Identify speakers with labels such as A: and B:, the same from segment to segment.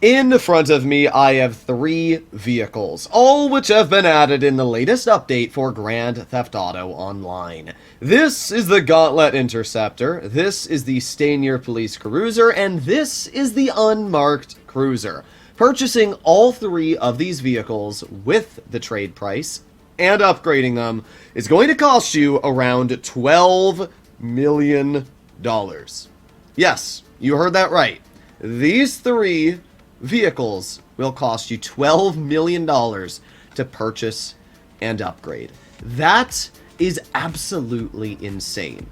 A: In front of me, I have 3 vehicles, all which have been added in the latest update for Grand Theft Auto Online. This is the Gauntlet Interceptor, this is the Stanier Police Cruiser, and this is the Unmarked Cruiser. Purchasing all 3 of these vehicles with the trade price and upgrading them is going to cost you around $12 million. Yes, you heard that right. These 3 vehicles will cost you $12 million to purchase and upgrade. That is absolutely insane.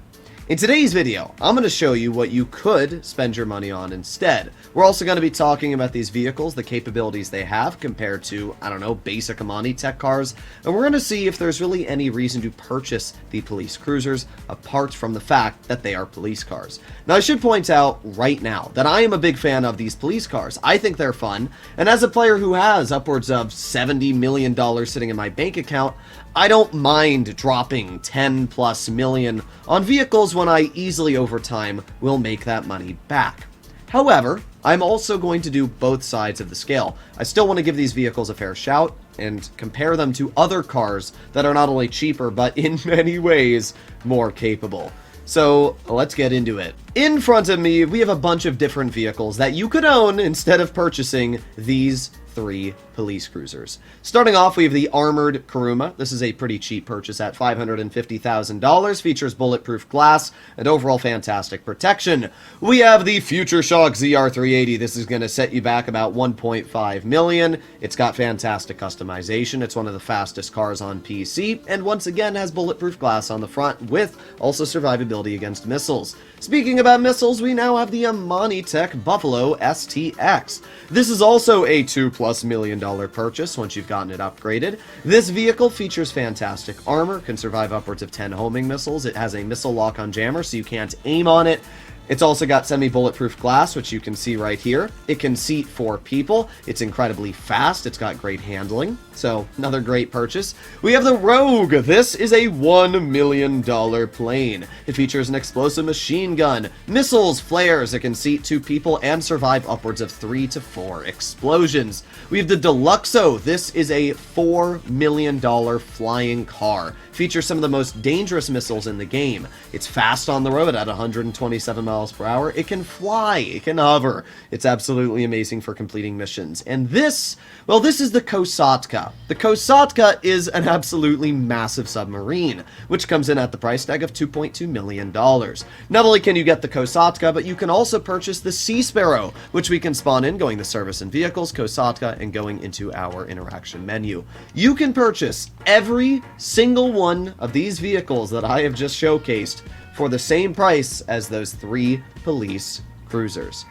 A: In today's video, I'm going to show you what you could spend your money on instead. We're also going to be talking about these vehicles, the capabilities they have compared to, I don't know, basic Amani tech cars, and we're going to see if there's really any reason to purchase the police cruisers apart from the fact that they are police cars. Now, I should point out right now that I am a big fan of these police cars. I think they're fun, and as a player who has upwards of $70 million sitting in my bank account, I don't mind dropping 10 plus million on vehicles when I easily over time will make that money back. However, I'm also going to do both sides of the scale. I still want to give these vehicles a fair shout and compare them to other cars that are not only cheaper, but in many ways more capable. So let's get into it. In front of me, we have a bunch of different vehicles that you could own instead of purchasing these 3 police cruisers. Starting off, we have the Armored Kuruma. This is a pretty cheap purchase at $550,000, features bulletproof glass and overall fantastic protection. We have the Future Shock ZR380. This is going to set you back about $1.5 million. It's got fantastic customization. It's one of the fastest cars on PC, and once again has bulletproof glass on the front with also survivability against missiles. Speaking about missiles, we now have the Amani Tech Buffalo STX. This is also a $2+ million purchase once you've gotten it upgraded. This vehicle features fantastic armor, can survive upwards of 10 homing missiles. It has a missile lock on jammer, so you can't aim on it. It's also got semi-bulletproof glass, which you can see right here. It can seat 4 people. It's incredibly fast. It's got great handling. So, another great purchase. We have the Rogue. This is a $1 million plane. It features an explosive machine gun, missiles, flares. It can seat 2 people and survive upwards of 3 to 4 explosions. We have the Deluxo. This is a $4 million flying car. Features some of the most dangerous missiles in the game. It's fast on the road at 127 miles per hour. It can fly. It can hover. It's absolutely amazing for completing missions. And this, well, this is the Kosatka. The Kosatka is an absolutely massive submarine, which comes in at the price tag of $2.2 million. Not only can you get the Kosatka, but you can also purchase the Sea Sparrow, which we can spawn in going to service and vehicles, Kosatka, and going into our interaction menu. You can purchase every single one of these vehicles that I have just showcased for the same price as those 3 police cruisers.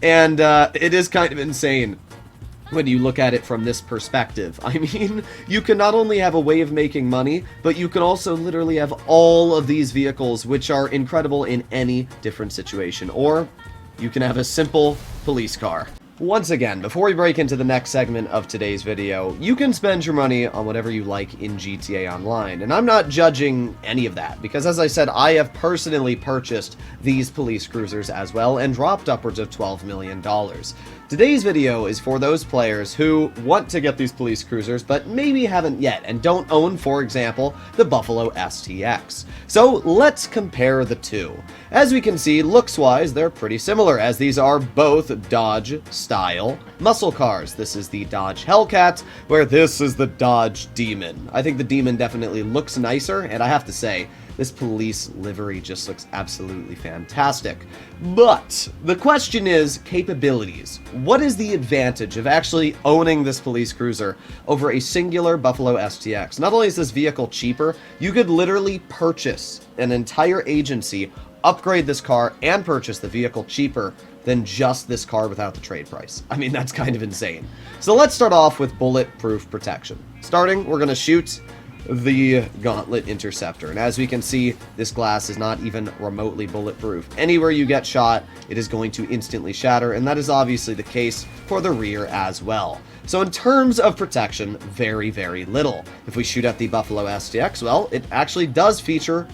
A: And it is kind of insane when you look at it from this perspective. I mean, you can not only have a way of making money, but you can also literally have all of these vehicles, which are incredible in any different situation. Or you can have a simple police car. Once again, before we break into the next segment of today's video, you can spend your money on whatever you like in GTA Online, and I'm not judging any of that, because as I said, I have personally purchased these police cruisers as well, and dropped upwards of $12 million. Today's video is for those players who want to get these police cruisers, but maybe haven't yet, and don't own, for example, the Buffalo STX. So let's compare the two. As we can see, looks-wise, they're pretty similar, as these are both Dodge-style muscle cars. This is the Dodge Hellcat, where this is the Dodge Demon. I think the Demon definitely looks nicer, and I have to say, this police livery just looks absolutely fantastic. But the question is capabilities. What is the advantage of actually owning this police cruiser over a singular Buffalo STX? Not only is this vehicle cheaper, you could literally purchase an entire agency, upgrade this car, and purchase the vehicle cheaper than just this car without the trade price. I mean, that's kind of insane. So let's start off with bulletproof protection. Starting, we're going to shoot the Gauntlet Interceptor, and as we can see, this glass is not even remotely bulletproof. Anywhere you get shot, it is going to instantly shatter, and that is obviously the case for the rear as well. So in terms of protection, very, very little. If we shoot at the Buffalo STX, well, it actually does feature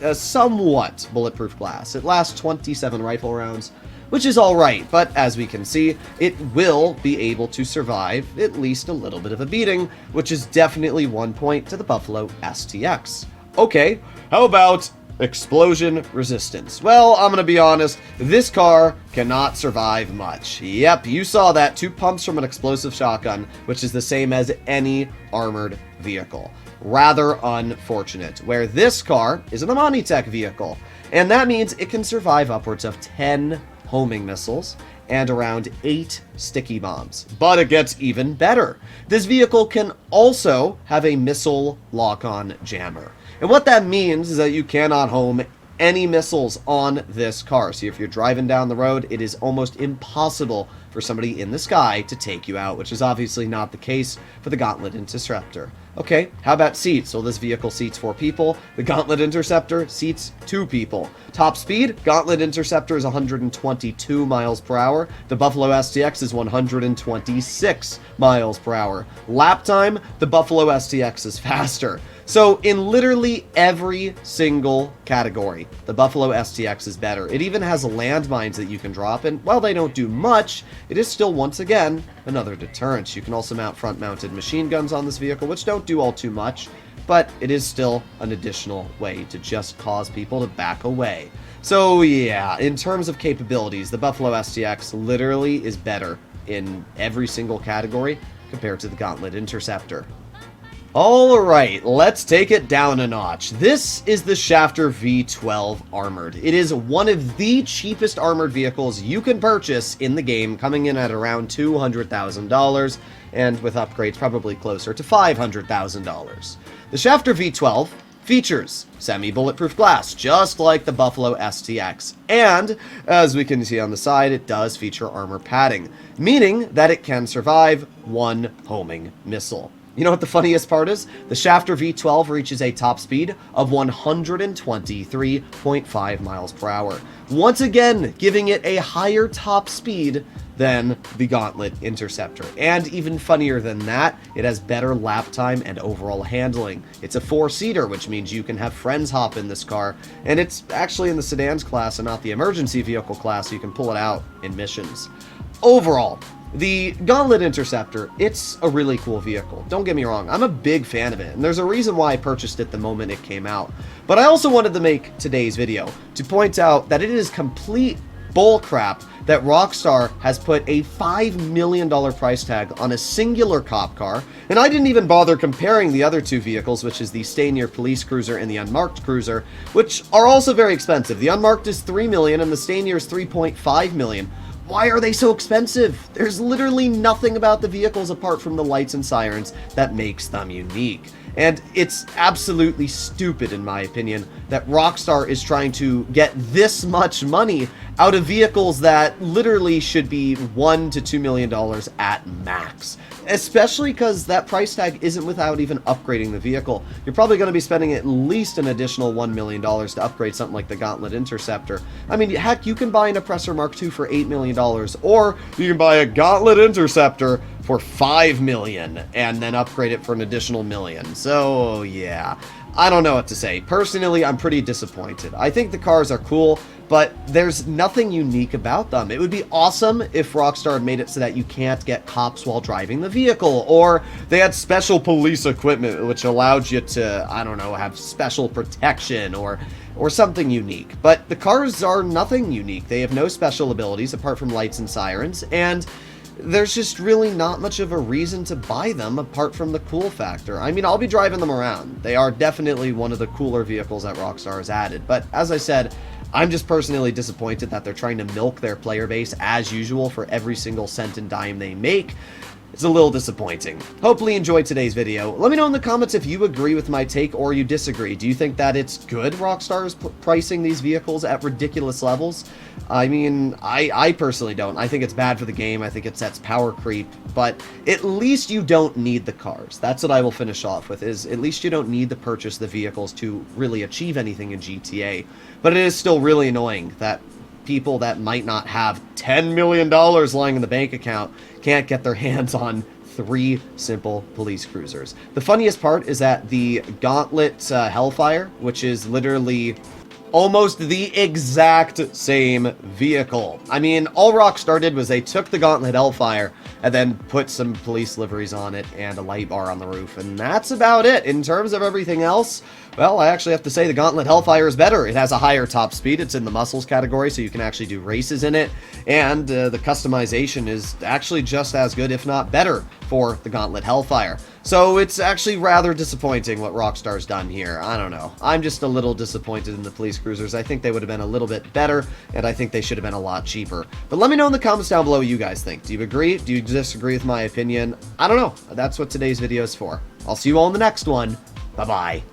A: a somewhat bulletproof glass. It lasts 27 rifle rounds, which is alright, but as we can see, it will be able to survive at least a little bit of a beating, which is definitely 1 point to the Buffalo STX. Okay, how about explosion resistance? Well, I'm gonna be honest, this car cannot survive much. Yep, you saw that, 2 pumps from an explosive shotgun, which is the same as any armored vehicle. Rather unfortunate, where this car is an Amani-Tech vehicle, and that means it can survive upwards of 10 homing missiles and around 8 sticky bombs. But it gets even better. This vehicle can also have a missile lock-on jammer. And what that means is that you cannot home any missiles on this car. So if you're driving down the road, it is almost impossible for somebody in the sky to take you out, which is obviously not the case for the Gauntlet Interceptor. Okay, how about seats? So this vehicle seats 4 people. The Gauntlet Interceptor seats 2 people. Top speed, Gauntlet Interceptor is 122 miles per hour. The Buffalo STX is 126 miles per hour. Lap time, the Buffalo STX is faster. So in literally every single category, the Buffalo STX is better. It even has landmines that you can drop, and while they don't do much, it is still, once again, another deterrent. You can also mount front-mounted machine guns on this vehicle, which don't do all too much, but it is still an additional way to just cause people to back away. So yeah, in terms of capabilities, the Buffalo STX literally is better in every single category compared to the Gauntlet Interceptor. Alright, let's take it down a notch. This is the Schafter V12 Armored. It is one of the cheapest armored vehicles you can purchase in the game, coming in at around $200,000, and with upgrades probably closer to $500,000. The Schafter V12 features semi-bulletproof glass, just like the Buffalo STX, and, as we can see on the side, it does feature armor padding, meaning that it can survive 1 homing missile. You know what the funniest part is? The Schafter V12 reaches a top speed of 123.5 miles per hour. Once again, giving it a higher top speed than the Gauntlet Interceptor. And even funnier than that, it has better lap time and overall handling. It's a 4-seater, which means you can have friends hop in this car, and it's actually in the sedans class and not the emergency vehicle class, so you can pull it out in missions. Overall, the Gauntlet Interceptor, it's a really cool vehicle. Don't get me wrong, I'm a big fan of it, and there's a reason why I purchased it the moment it came out. But I also wanted to make today's video to point out that it is complete bullcrap that Rockstar has put a $5 million price tag on a singular cop car, and I didn't even bother comparing the other 2 vehicles, which is the Steyr Police Cruiser and the Unmarked Cruiser, which are also very expensive. The Unmarked is $3 million and the Steyr is $3.5 million. Why are they so expensive? There's literally nothing about the vehicles apart from the lights and sirens that makes them unique. And it's absolutely stupid, in my opinion, that Rockstar is trying to get this much money out of vehicles that literally should be $1 to $2 million at max. Especially because that price tag isn't without even upgrading the vehicle. You're probably going to be spending at least an additional $1 million to upgrade something like the Gauntlet Interceptor. I mean, heck, you can buy an Oppressor Mark II for $8 million, or you can buy a Gauntlet Interceptor for $5 million and then upgrade it for an additional $1 million. So, yeah, I don't know what to say. Personally, I'm pretty disappointed. I think the cars are cool, but there's nothing unique about them. It would be awesome if Rockstar had made it so that you can't get cops while driving the vehicle, or they had special police equipment which allowed you to, I don't know, have special protection or something unique. But the cars are nothing unique. They have no special abilities apart from lights and sirens, and there's just really not much of a reason to buy them apart from the cool factor. I mean, I'll be driving them around. They are definitely one of the cooler vehicles that Rockstar has added, but as I said, I'm just personally disappointed that they're trying to milk their player base as usual for every single cent and dime they make. It's a little disappointing. Hopefully you enjoyed today's video. Let me know in the comments if you agree with my take or you disagree. Do you think that it's good Rockstar is pricing these vehicles at ridiculous levels? I mean, I personally don't. I think it's bad for the game. I think it sets power creep, but at least you don't need the cars. That's what I will finish off with, is at least you don't need to purchase the vehicles to really achieve anything in GTA. But it is still really annoying that people that might not have $10 million lying in the bank account can't get their hands on 3 simple police cruisers. The funniest part is that the Gauntlet Hellfire, which is literally almost the exact same vehicle. I mean, all Rockstar did was they took the Gauntlet Hellfire and then put some police liveries on it and a light bar on the roof, and that's about it. In terms of everything else, well, I actually have to say the Gauntlet Hellfire is better. It has a higher top speed, it's in the muscles category, so you can actually do races in it, and the customization is actually just as good, if not better, for the Gauntlet Hellfire. So it's actually rather disappointing what Rockstar's done here. I don't know. I'm just a little disappointed in the police cruisers. I think they would have been a little bit better, and I think they should have been a lot cheaper. But let me know in the comments down below what you guys think. Do you agree? Do you disagree with my opinion? I don't know. That's what today's video is for. I'll see you all in the next one. Bye-bye.